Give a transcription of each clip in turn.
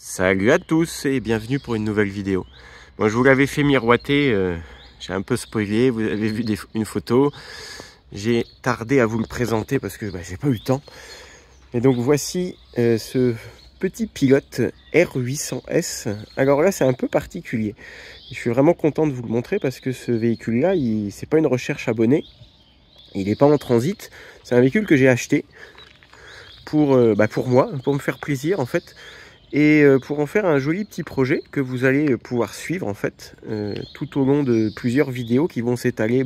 Salut à tous et bienvenue pour une nouvelle vidéo. Bon, je vous l'avais fait miroiter, j'ai un peu spoilé, vous avez vu une photo. J'ai tardé à vous le présenter parce que j'ai pas eu le temps. Et donc voici ce petit pilote R800S. Alors là c'est un peu particulier. Je suis vraiment content de vous le montrer parce que ce véhicule là, c'est pas une recherche abonnée. Il n'est pas en transit. C'est un véhicule que j'ai acheté pour moi, pour me faire plaisir en fait. Et pour en faire un joli petit projet que vous allez pouvoir suivre en fait tout au long de plusieurs vidéos qui vont s'étaler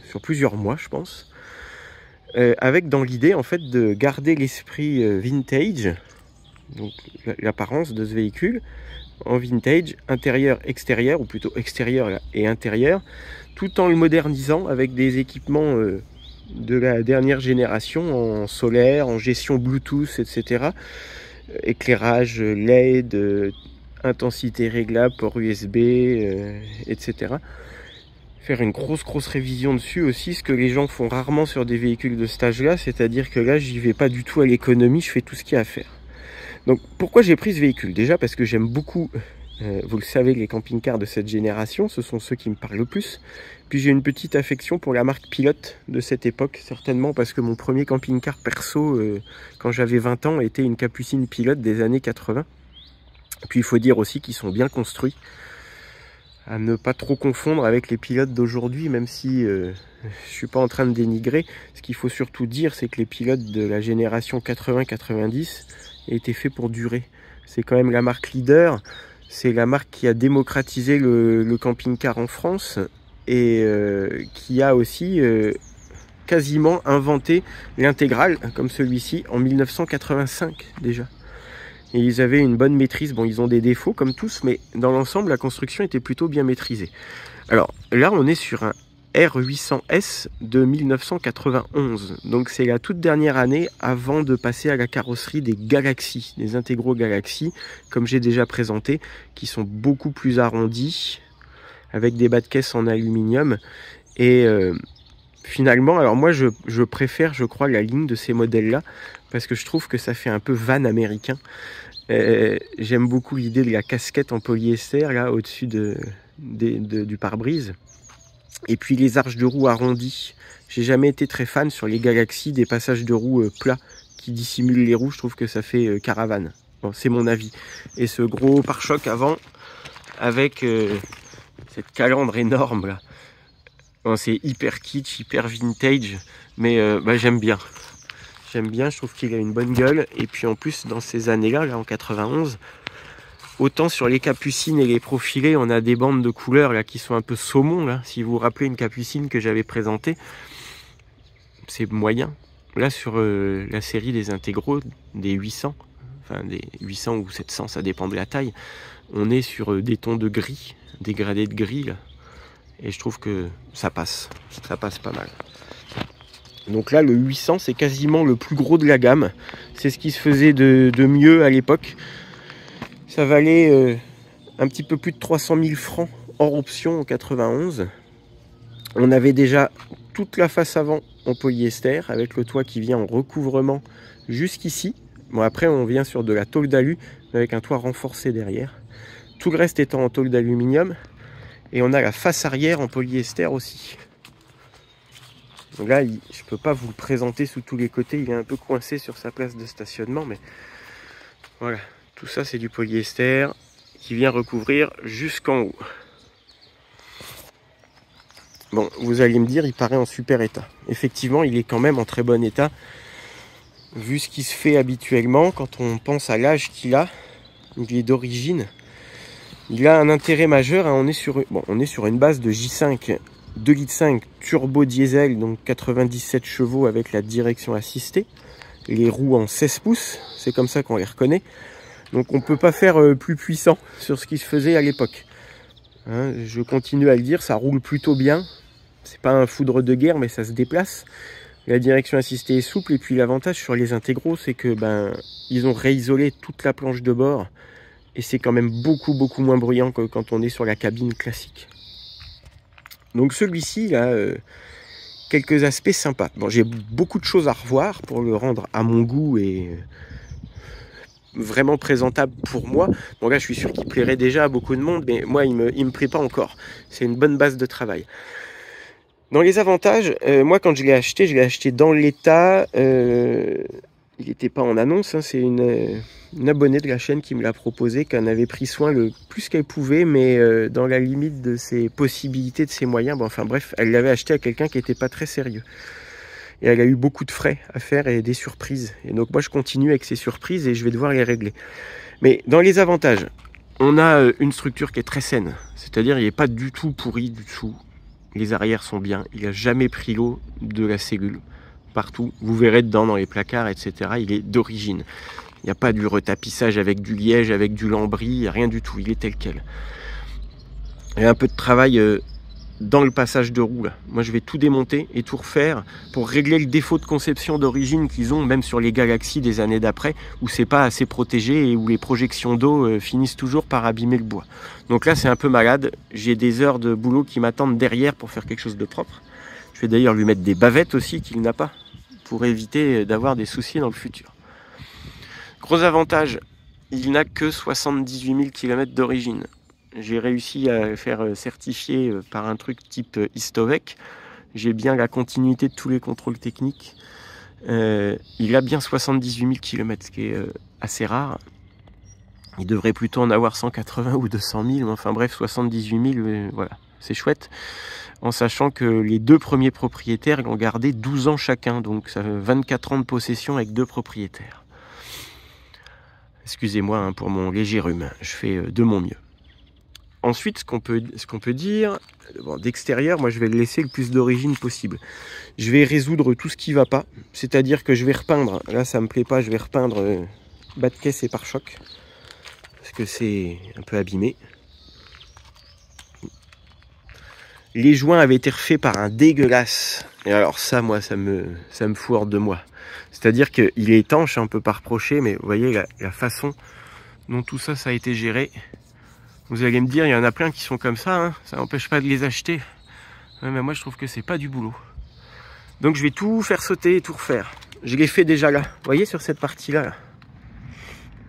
sur plusieurs mois je pense, avec dans l'idée en fait de garder l'esprit vintage, donc l'apparence de ce véhicule en vintage, intérieur, extérieur, ou plutôt extérieur et intérieur, tout en le modernisant avec des équipements de la dernière génération en solaire, en gestion Bluetooth, etc. Éclairage LED, intensité réglable, port USB, etc. Faire une grosse révision dessus aussi, ce que les gens font rarement sur des véhicules de cet âge-là, c'est-à-dire que là, j'y vais pas du tout à l'économie, je fais tout ce qu'il y a à faire. Donc, pourquoi j'ai pris ce véhicule? Déjà parce que j'aime beaucoup, vous le savez, les camping-cars de cette génération, ce sont ceux qui me parlent le plus. Puis j'ai une petite affection pour la marque Pilote de cette époque, certainement parce que mon premier camping-car perso, quand j'avais 20 ans, était une Capucine Pilote des années 80. Puis il faut dire aussi qu'ils sont bien construits, à ne pas trop confondre avec les pilotes d'aujourd'hui, même si je suis pas en train de dénigrer. Ce qu'il faut surtout dire, c'est que les pilotes de la génération 80-90 étaient faits pour durer. C'est quand même la marque leader, c'est la marque qui a démocratisé le camping-car en France, et qui a aussi quasiment inventé l'intégrale comme celui-ci en 1985 déjà. Et ils avaient une bonne maîtrise. Bon, ils ont des défauts comme tous, mais dans l'ensemble la construction était plutôt bien maîtrisée. Alors là on est sur un R800S de 1991, donc c'est la toute dernière année avant de passer à la carrosserie des Galaxy, des intégraux Galaxy, comme j'ai déjà présenté, qui sont beaucoup plus arrondis, avec des bas de caisse en aluminium. Et finalement, alors moi je préfère, je crois, la ligne de ces modèles là, parce que je trouve que ça fait un peu van américain. J'aime beaucoup l'idée de la casquette en polyester là au-dessus du pare-brise, et puis les arches de roue arrondies. J'ai jamais été très fan sur les Galaxy des passages de roues plats qui dissimulent les roues. Je trouve que ça fait caravane. Bon, c'est mon avis. Et ce gros pare-choc avant avec cette calandre énorme là. Bon, c'est hyper kitsch, hyper vintage, mais j'aime bien. J'aime bien, je trouve qu'il a une bonne gueule. Et puis en plus, dans ces années-là, là en 91, autant sur les capucines et les profilés, on a des bandes de couleurs là qui sont un peu saumon. Là. Si vous vous rappelez une capucine que j'avais présentée, c'est moyen. Là, sur la série des intégraux, des 800, enfin des 800 ou 700, ça dépend de la taille, on est sur des tons de gris, dégradés de gris là. Et je trouve que ça passe pas mal. Donc là, le 800, c'est quasiment le plus gros de la gamme. C'est ce qui se faisait de mieux à l'époque. Ça valait un petit peu plus de 300 000 francs hors option en 91. On avait déjà toute la face avant en polyester, avec le toit qui vient en recouvrement jusqu'ici. Bon, après, on vient sur de la tôle d'alu, avec un toit renforcé derrière. Tout le reste étant en tôle d'aluminium. Et on a la face arrière en polyester aussi. Donc là, je ne peux pas vous le présenter sous tous les côtés. Il est un peu coincé sur sa place de stationnement. Mais voilà, tout ça c'est du polyester qui vient recouvrir jusqu'en haut. Bon, vous allez me dire, il paraît en super état. Effectivement, il est quand même en très bon état. Vu ce qui se fait habituellement, quand on pense à l'âge qu'il a, il est d'origine. Il a un intérêt majeur, hein. On est sur une base de J5 2,5 litres turbo diesel, donc 97 chevaux avec la direction assistée. Les roues en 16 pouces, c'est comme ça qu'on les reconnaît. Donc on ne peut pas faire plus puissant sur ce qui se faisait à l'époque. Hein, je continue à le dire, ça roule plutôt bien. C'est pas un foudre de guerre, mais ça se déplace. La direction assistée est souple, et puis l'avantage sur les intégraux, c'est que ils ont réisolé toute la planche de bord. Et c'est quand même beaucoup moins bruyant que quand on est sur la cabine classique. Donc celui-ci, il a quelques aspects sympas. Bon, j'ai beaucoup de choses à revoir pour le rendre à mon goût et vraiment présentable pour moi. Bon là je suis sûr qu'il plairait déjà à beaucoup de monde, mais moi il me plaît pas encore. C'est une bonne base de travail. Dans les avantages, moi quand je l'ai acheté dans l'état, il n'était pas en annonce, hein, c'est une abonnée de la chaîne qui me l'a proposé, qui en avait pris soin le plus qu'elle pouvait, mais dans la limite de ses possibilités, de ses moyens. Bon, enfin bref, elle l'avait acheté à quelqu'un qui n'était pas très sérieux. Et elle a eu beaucoup de frais à faire et des surprises. Et donc moi je continue avec ces surprises et je vais devoir les régler. Mais dans les avantages, on a une structure qui est très saine. C'est-à-dire il n'est pas du tout pourri du tout. Les arrières sont bien. Il n'a jamais pris l'eau de la cellule. Partout. Vous verrez dedans dans les placards, etc. Il est d'origine. Il n'y a pas du retapissage avec du liège, avec du lambris, rien du tout. Il est tel quel. Il y a un peu de travail dans le passage de roue là. Moi je vais tout démonter et tout refaire pour régler le défaut de conception d'origine qu'ils ont même sur les Galaxy des années d'après où c'est pas assez protégé et où les projections d'eau finissent toujours par abîmer le bois. Donc là c'est un peu malade, j'ai des heures de boulot qui m'attendent derrière pour faire quelque chose de propre. Je vais d'ailleurs lui mettre des bavettes aussi qu'il n'a pas pour éviter d'avoir des soucis dans le futur. Gros avantage, il n'a que 78 000 km d'origine. J'ai réussi à faire certifier par un truc type Istovec. J'ai bien la continuité de tous les contrôles techniques. Il a bien 78 000 km, ce qui est assez rare. Il devrait plutôt en avoir 180 ou 200 000, mais enfin bref, 78 000, voilà, c'est chouette. En sachant que les deux premiers propriétaires l'ont gardé 12 ans chacun, donc ça fait 24 ans de possession avec deux propriétaires. Excusez-moi hein, pour mon léger rhume, je fais de mon mieux. Ensuite, ce qu'on peut dire, bon, d'extérieur, moi je vais le laisser le plus d'origine possible. Je vais résoudre tout ce qui ne va pas, c'est-à-dire que je vais repeindre, là ça me plaît pas, je vais repeindre bas de caisse et pare-choc, parce que c'est un peu abîmé. Les joints avaient été refaits par un dégueulasse, et alors ça, moi, ça me fout hors de moi. C'est-à-dire qu'il est étanche, on ne peut pas reprocher, mais vous voyez la façon dont tout ça, ça a été géré. Vous allez me dire, il y en a plein qui sont comme ça, hein, ça n'empêche pas de les acheter. Ouais, mais moi, je trouve que c'est pas du boulot. Donc, je vais tout faire sauter et tout refaire. Je l'ai fait déjà là. Vous voyez sur cette partie-là, là.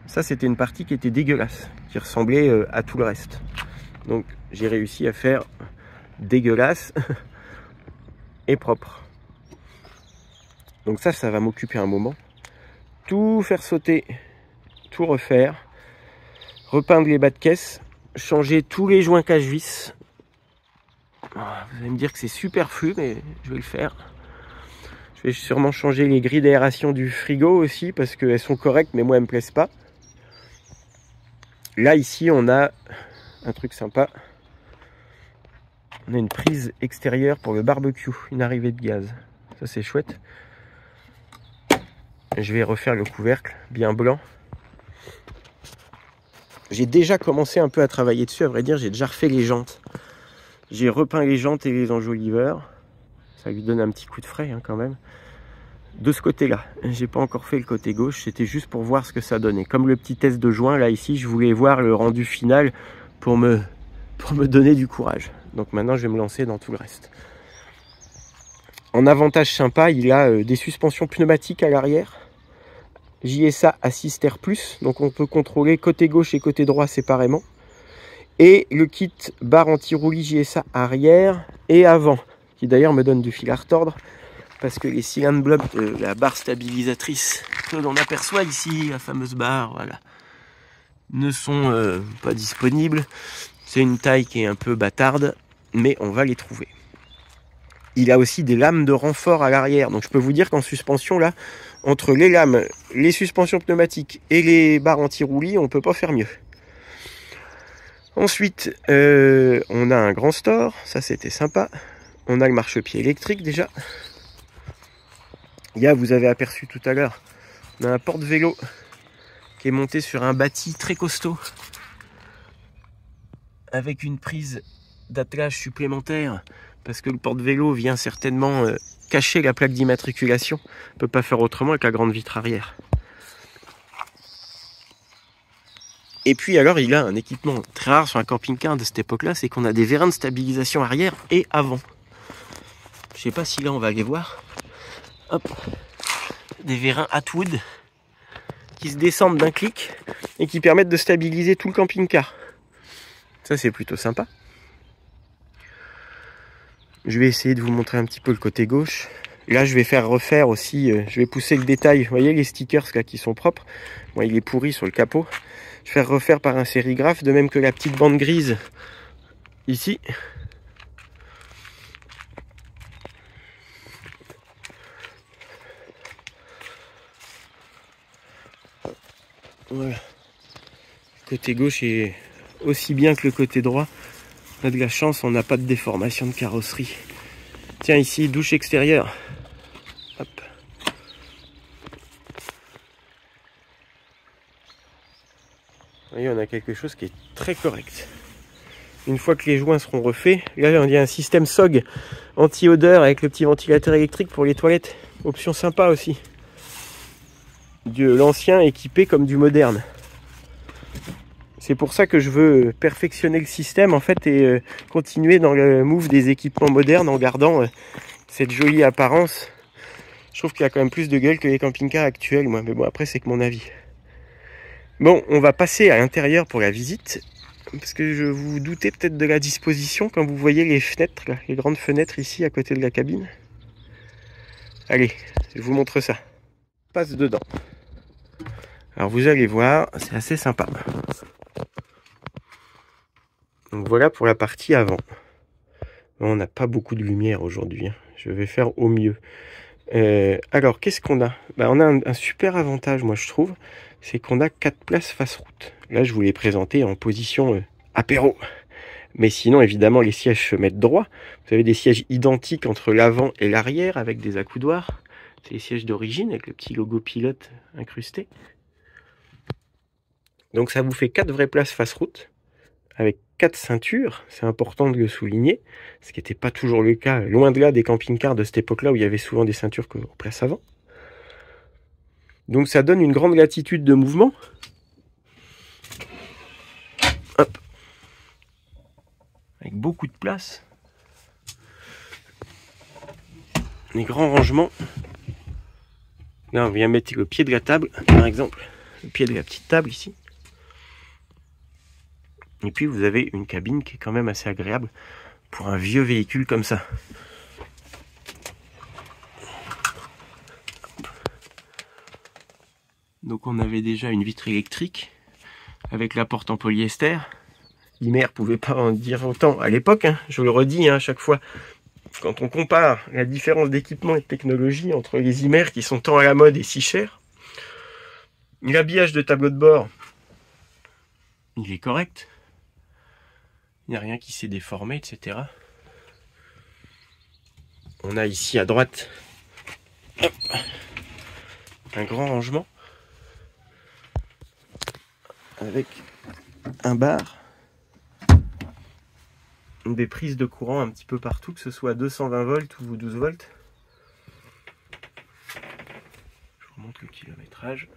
Ça, c'était une partie qui était dégueulasse, qui ressemblait à tout le reste. Donc, j'ai réussi à faire dégueulasse et propre. Donc ça va m'occuper un moment. Tout faire sauter, tout refaire, repeindre les bas de caisse, changer tous les joints cache-vis. Vous allez me dire que c'est superflu, mais je vais le faire. Je vais sûrement changer les grilles d'aération du frigo aussi, parce qu'elles sont correctes, mais moi elles me plaisent pas. Là ici on a un truc sympa. On a une prise extérieure pour le barbecue, une arrivée de gaz. Ça c'est chouette. Je vais refaire le couvercle bien blanc. J'ai déjà commencé un peu à travailler dessus, à vrai dire, j'ai déjà refait les jantes. J'ai repeint les jantes et les enjoliveurs. Ça lui donne un petit coup de frais hein, quand même. De ce côté-là, j'ai pas encore fait le côté gauche, c'était juste pour voir ce que ça donnait. Comme le petit test de joint, là ici, je voulais voir le rendu final pour me donner du courage. Donc maintenant, je vais me lancer dans tout le reste. En avantage sympa, il a des suspensions pneumatiques à l'arrière. JSA Assister Plus, donc on peut contrôler côté gauche et côté droit séparément. Et le kit barre anti-roulis JSA arrière et avant, qui d'ailleurs me donne du fil à retordre, parce que les cylindres blocs de la barre stabilisatrice que l'on aperçoit ici, la fameuse barre, voilà, ne sont pas disponibles. C'est une taille qui est un peu bâtarde, mais on va les trouver. Il a aussi des lames de renfort à l'arrière, donc je peux vous dire qu'en suspension, là, entre les lames, les suspensions pneumatiques et les barres anti-roulis, on ne peut pas faire mieux. Ensuite, on a un grand store, ça c'était sympa. On a le marchepied électrique déjà. Il y a, vous avez aperçu tout à l'heure, on a un porte-vélo qui est monté sur un bâti très costaud avec une prise d'attelage supplémentaire parce que le porte-vélo vient certainement cacher la plaque d'immatriculation. On ne peut pas faire autrement avec la grande vitre arrière. Et puis alors il a un équipement très rare sur un camping-car de cette époque-là, c'est qu'on a des vérins de stabilisation arrière et avant. Je sais pas si là on va aller voir. Hop, des vérins Atwood qui se descendent d'un clic et qui permettent de stabiliser tout le camping-car. Ça, c'est plutôt sympa. Je vais essayer de vous montrer un petit peu le côté gauche. Là, je vais faire refaire aussi, je vais pousser le détail. Vous voyez les stickers là qui sont propres. Moi, il est pourri sur le capot. Je vais faire refaire par un sérigraphe, de même que la petite bande grise ici. Voilà. Le côté gauche est aussi bien que le côté droit. On a de la chance, on n'a pas de déformation de carrosserie. Tiens, ici, douche extérieure. Hop. Vous voyez, on a quelque chose qui est très correct. Une fois que les joints seront refaits, là, on a un système SOG anti-odeur avec le petit ventilateur électrique pour les toilettes. Option sympa aussi. De l'ancien équipé comme du moderne. C'est pour ça que je veux perfectionner le système en fait et continuer dans le move des équipements modernes en gardant cette jolie apparence. Je trouve qu'il y a quand même plus de gueule que les camping-cars actuels, moi. Mais bon, après, c'est que mon avis. Bon, on va passer à l'intérieur pour la visite. Parce que je vous doutais peut-être de la disposition quand vous voyez les fenêtres, là, les grandes fenêtres ici à côté de la cabine. Allez, je vous montre ça. Passe dedans. Alors vous allez voir, c'est assez sympa. Donc voilà pour la partie avant. On n'a pas beaucoup de lumière aujourd'hui. Je vais faire au mieux. Alors qu'est-ce qu'on a? On a un super avantage, moi je trouve. C'est qu'on a 4 places face route. Là je vous l'ai présenté en position apéro. Mais sinon évidemment les sièges se mettent droit. Vous avez des sièges identiques entre l'avant et l'arrière avec des accoudoirs. C'est les sièges d'origine avec le petit logo pilote incrusté. Donc ça vous fait 4 vraies places face route, avec 4 ceintures, c'est important de le souligner, ce qui n'était pas toujours le cas, loin de là des camping-cars de cette époque-là où il y avait souvent des ceintures que place avant. Donc ça donne une grande latitude de mouvement. Hop. Avec beaucoup de place. Les grands rangements. Là on vient mettre le pied de la table, par exemple, le pied de la petite table ici. Et puis vous avez une cabine qui est quand même assez agréable pour un vieux véhicule comme ça. Donc on avait déjà une vitre électrique avec la porte en polyester. Imer pouvait pas en dire autant à l'époque, hein. Je le redis à chaque fois. Quand on compare la différence d'équipement et de technologie entre les Imer qui sont tant à la mode et si chers, l'habillage de tableau de bord, il est correct. Il n'y a rien qui s'est déformé, etc. On a ici à droite un grand rangement avec un bar, des prises de courant un petit peu partout, que ce soit 220 volts ou 12 volts. Je vous remonte le kilométrage.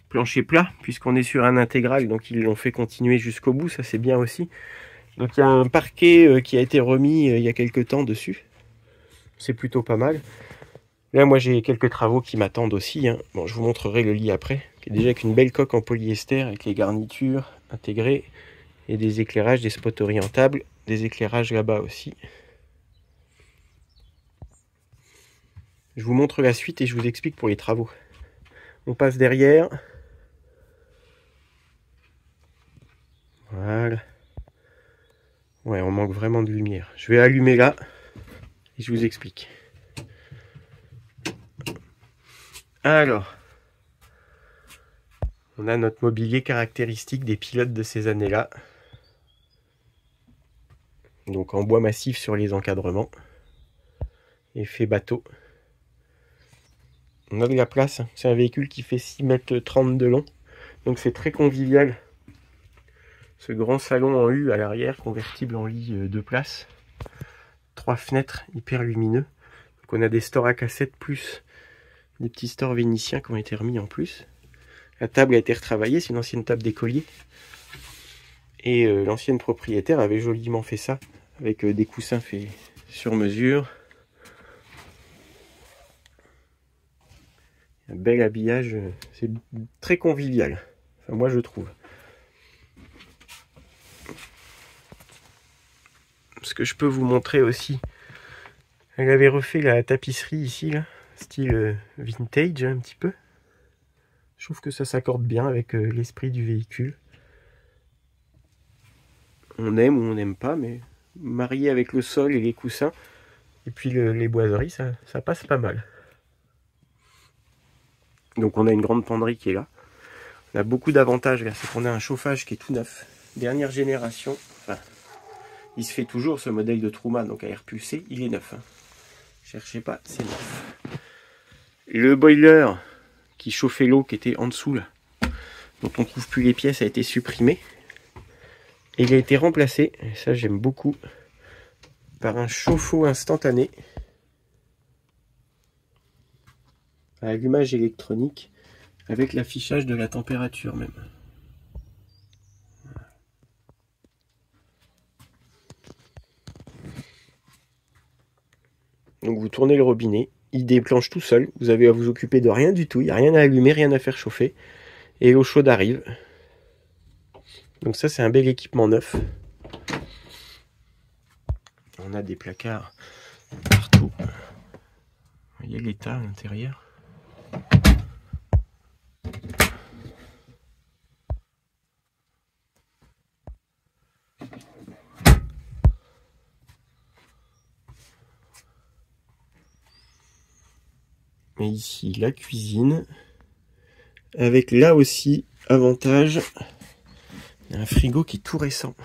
Plancher plat, puisqu'on est sur un intégral, donc ils l'ont fait continuer jusqu'au bout, ça c'est bien aussi. Donc il y a un parquet qui a été remis il y a quelques temps dessus. C'est plutôt pas mal. Là moi j'ai quelques travaux qui m'attendent aussi. Bon, je vous montrerai le lit après, qui est déjà avec une belle coque en polyester, avec les garnitures intégrées, et des éclairages, des spots orientables, des éclairages là-bas aussi. Je vous montre la suite et je vous explique pour les travaux. On passe derrière. Voilà. Ouais, on manque vraiment de lumière. Je vais allumer là et je vous explique. Alors, on a notre mobilier caractéristique des pilotes de ces années-là. Donc en bois massif sur les encadrements. Effet bateau. On a de la place. C'est un véhicule qui fait 6,30 m de long. Donc c'est très convivial. Ce grand salon en U à l'arrière, convertible en lit 2 places. 3 fenêtres hyper lumineux. Donc on a des stores à cassettes plus des petits stores vénitiens qui ont été remis en plus. La table a été retravaillée, c'est une ancienne table d'écolier. Et l'ancienne propriétaire avait joliment fait ça, avec des coussins faits sur mesure. Un bel habillage, c'est très convivial. Enfin, moi je trouve. Ce que je peux vous montrer aussi, elle avait refait la tapisserie ici, là, style vintage un petit peu. Je trouve que ça s'accorde bien avec l'esprit du véhicule. On aime ou on n'aime pas, mais marié avec le sol et les coussins, et puis les boiseries, ça passe pas mal. Donc on a une grande penderie qui est là. On a beaucoup d'avantages là, c'est qu'on a un chauffage qui est tout neuf. Dernière génération, enfin, il se fait toujours ce modèle de Truma, donc à air pulsé, il est neuf. Hein. Cherchez pas, c'est neuf. Le boiler qui chauffait l'eau qui était en dessous là, dont on ne trouve plus les pièces, a été supprimé. Et il a été remplacé, et ça j'aime beaucoup, par un chauffe-eau instantané à allumage électronique avec l'affichage de la température même. Donc vous tournez le robinet, il déclenche tout seul, vous avez à vous occuper de rien du tout, il n'y a rien à allumer, rien à faire chauffer, et l'eau chaude arrive. Donc ça c'est un bel équipement neuf. On a des placards partout. Vous voyez l'état à l'intérieur. Et ici la cuisine, avec là aussi avantage, un frigo qui est tout récent,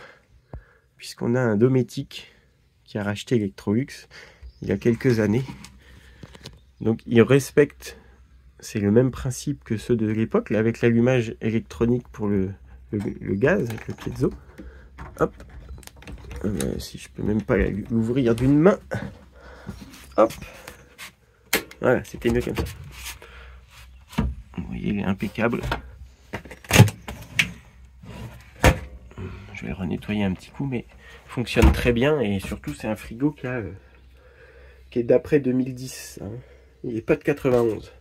puisqu'on a un Dométic qui a racheté Electrolux il y a quelques années. Donc il respecte, c'est le même principe que ceux de l'époque, là, avec l'allumage électronique pour le gaz, avec le piezo. Hop, si je peux même pas l'ouvrir d'une main. Hop. Voilà, c'était mieux comme ça. Vous voyez, il est impeccable. Je vais le renettoyer un petit coup, mais il fonctionne très bien. Et surtout, c'est un frigo qui est d'après 2010. Hein. Il n'est pas de 91.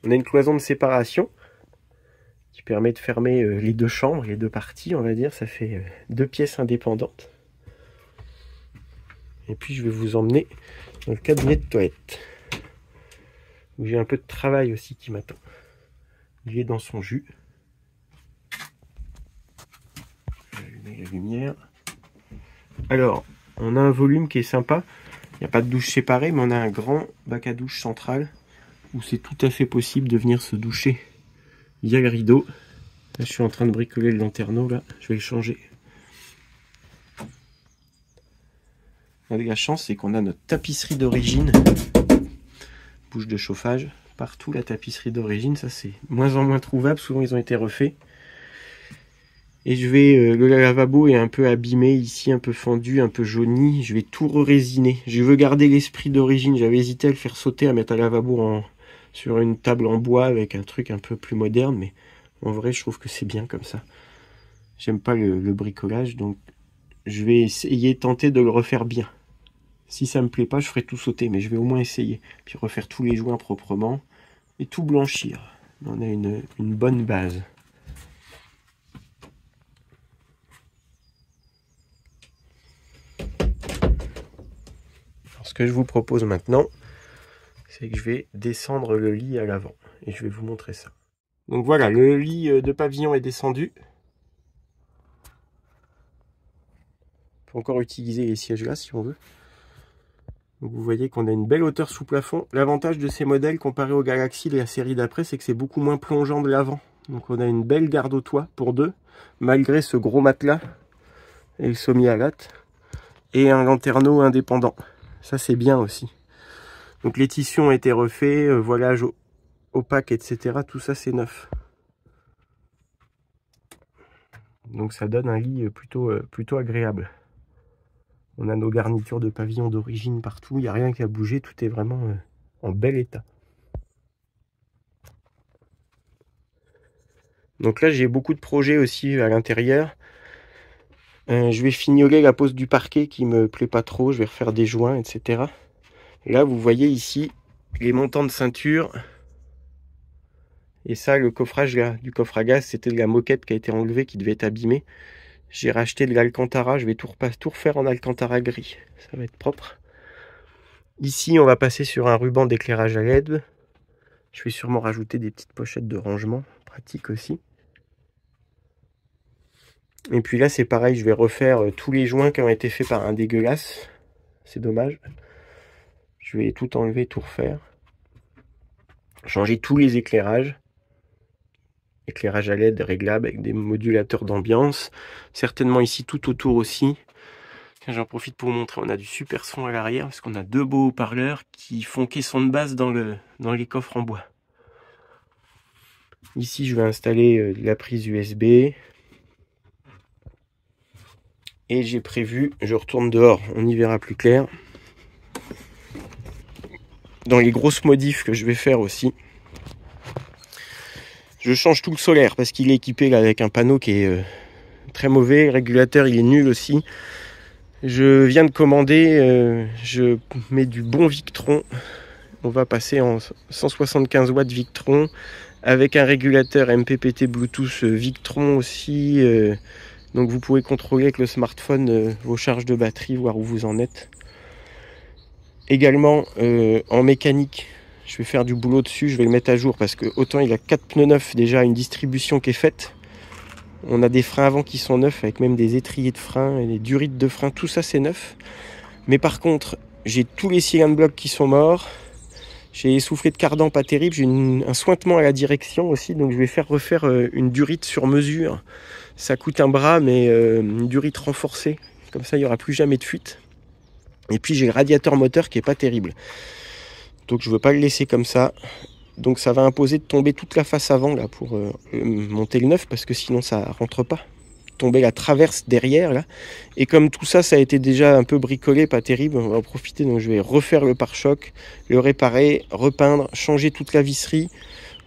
On a une cloison de séparation qui permet de fermer les deux chambres, les deux parties, on va dire. Ça fait deux pièces indépendantes. Et puis, je vais vous emmener dans le cabinet de toilette, où j'ai un peu de travail aussi qui m'attend. Il est dans son jus. Je vais allumer la lumière. Alors, on a un volume qui est sympa. Il n'y a pas de douche séparée, mais on a un grand bac à douche central où c'est tout à fait possible de venir se doucher via le rideau. Là, je suis en train de bricoler le lanterneau, là. Je vais le changer. La chance, c'est qu'on a notre tapisserie d'origine. Bouche de chauffage. Partout, la tapisserie d'origine. Ça, c'est moins en moins trouvable. Souvent, ils ont été refaits. Et je vais... le lavabo est un peu abîmé ici, un peu fendu, un peu jauni. Je vais tout re-résiner. Je veux garder l'esprit d'origine. J'avais hésité à le faire sauter, à mettre un lavabo sur une table en bois avec un truc un peu plus moderne. Mais en vrai, je trouve que c'est bien comme ça. J'aime pas le bricolage. Donc, je vais essayer, tenter de le refaire bien. Si ça me plaît pas, je ferai tout sauter, mais je vais au moins essayer. Puis refaire tous les joints proprement et tout blanchir. On a une bonne base. Alors, ce que je vous propose maintenant, c'est que je vais descendre le lit à l'avant. Et je vais vous montrer ça. Donc voilà, le lit de pavillon est descendu. On peut encore utiliser les sièges là si on veut. Donc vous voyez qu'on a une belle hauteur sous plafond. L'avantage de ces modèles comparé au Galaxy et la série d'après, c'est que c'est beaucoup moins plongeant de l'avant. Donc on a une belle garde au toit pour deux, malgré ce gros matelas et le semi-halate. Et un lanterneau indépendant. Ça c'est bien aussi. Donc les tissus ont été refaits, voilage opaque, etc. Tout ça c'est neuf. Donc ça donne un lit plutôt agréable. On a nos garnitures de pavillon d'origine partout, il n'y a rien qui a bougé, tout est vraiment en bel état. Donc là j'ai beaucoup de projets aussi à l'intérieur. Je vais fignoler la pose du parquet qui me plaît pas trop, je vais refaire des joints, etc. Et là vous voyez ici, les montants de ceinture. Et ça, le coffrage là, du coffre à gaz, c'était de la moquette qui a été enlevée, qui devait être abîmée. J'ai racheté de l'Alcantara, je vais tout refaire en Alcantara gris. Ça va être propre. Ici, on va passer sur un ruban d'éclairage à LED. Je vais sûrement rajouter des petites pochettes de rangement, pratique aussi. Et puis là, c'est pareil, je vais refaire tous les joints qui ont été faits par un dégueulasse. C'est dommage. Je vais tout enlever, tout refaire. Changer tous les éclairages. Éclairage à LED réglable avec des modulateurs d'ambiance. Certainement ici tout autour aussi. J'en profite pour vous montrer, on a du super son à l'arrière parce qu'on a 2 beaux haut-parleurs qui font caisson de base dans les coffres en bois. Ici, je vais installer la prise USB. Et j'ai prévu, je retourne dehors, on y verra plus clair. Dans les grosses modifs que je vais faire aussi, je change tout le solaire parce qu'il est équipé là, avec un panneau qui est très mauvais. Le régulateur, il est nul aussi. Je viens de commander, je mets du bon Victron. On va passer en 175 watts Victron avec un régulateur MPPT Bluetooth Victron aussi. Donc vous pouvez contrôler avec le smartphone vos charges de batterie, voir où vous en êtes. Également en mécanique, je vais faire du boulot dessus, je vais le mettre à jour parce que autant il a 4 pneus neufs, déjà une distribution qui est faite. On a des freins avant qui sont neufs avec même des étriers de frein et des durites de frein, tout ça c'est neuf. Mais par contre, j'ai tous les cylindres blocs qui sont morts. J'ai essoufflé de cardan pas terrible, j'ai un sointement à la direction aussi, donc je vais refaire une durite sur mesure. Ça coûte un bras, mais une durite renforcée, comme ça il n'y aura plus jamais de fuite. Et puis j'ai le radiateur moteur qui est pas terrible. Donc je ne veux pas le laisser comme ça. Donc ça va imposer de tomber toute la face avant là pour monter le neuf parce que sinon ça rentre pas. Tomber la traverse derrière là. Et comme tout ça, ça a été déjà un peu bricolé, pas terrible, on va en profiter. Donc je vais refaire le pare-choc, le réparer, repeindre, changer toute la visserie.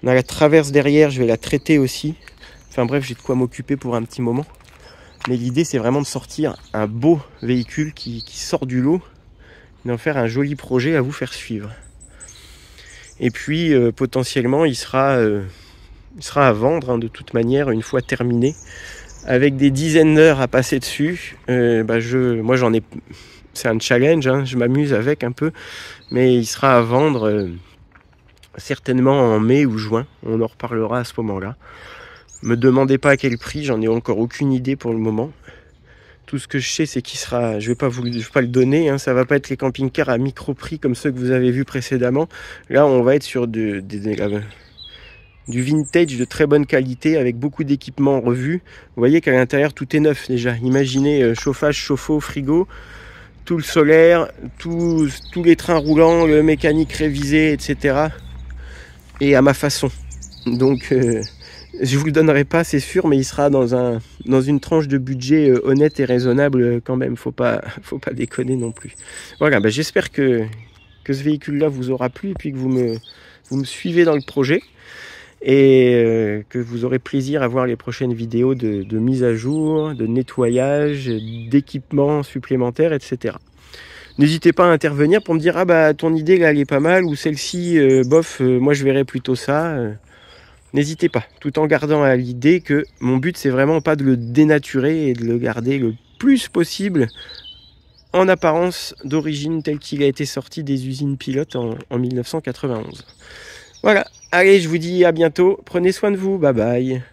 On a la traverse derrière, je vais la traiter aussi. Enfin bref, j'ai de quoi m'occuper pour un petit moment. Mais l'idée c'est vraiment de sortir un beau véhicule qui sort du lot. D'en faire un joli projet à vous faire suivre. Et puis potentiellement il sera à vendre hein, de toute manière une fois terminé, avec des dizaines d'heures à passer dessus. Moi j'en ai, c'est un challenge, hein, je m'amuse avec un peu, mais il sera à vendre certainement en mai ou juin. On en reparlera à ce moment-là. Me demandez pas à quel prix, j'en ai encore aucune idée pour le moment. Tout ce que je sais, c'est qu'il sera, je vais pas le donner, hein, ça va pas être les camping-cars à micro prix comme ceux que vous avez vus précédemment. Là, on va être sur du vintage de très bonne qualité avec beaucoup d'équipements revus. Vous voyez qu'à l'intérieur, tout est neuf déjà. Imaginez chauffage, chauffe-eau, frigo, tout le solaire, tous les trains roulants, le mécanique révisé, etc. Et à ma façon. Donc... je vous le donnerai pas, c'est sûr, mais il sera dans une tranche de budget honnête et raisonnable quand même. Faut pas déconner non plus. Voilà, j'espère que ce véhicule-là vous aura plu et puis que vous me suivez dans le projet et que vous aurez plaisir à voir les prochaines vidéos de mise à jour, de nettoyage, d'équipements supplémentaires, etc. N'hésitez pas à intervenir pour me dire « Ah bah ton idée là elle est pas mal » ou « Celle-ci, bof, moi je verrais plutôt ça ». N'hésitez pas, tout en gardant à l'idée que mon but c'est vraiment pas de le dénaturer et de le garder le plus possible en apparence d'origine tel qu'il a été sorti des usines pilotes en 1991. Voilà, allez je vous dis à bientôt, prenez soin de vous, bye bye.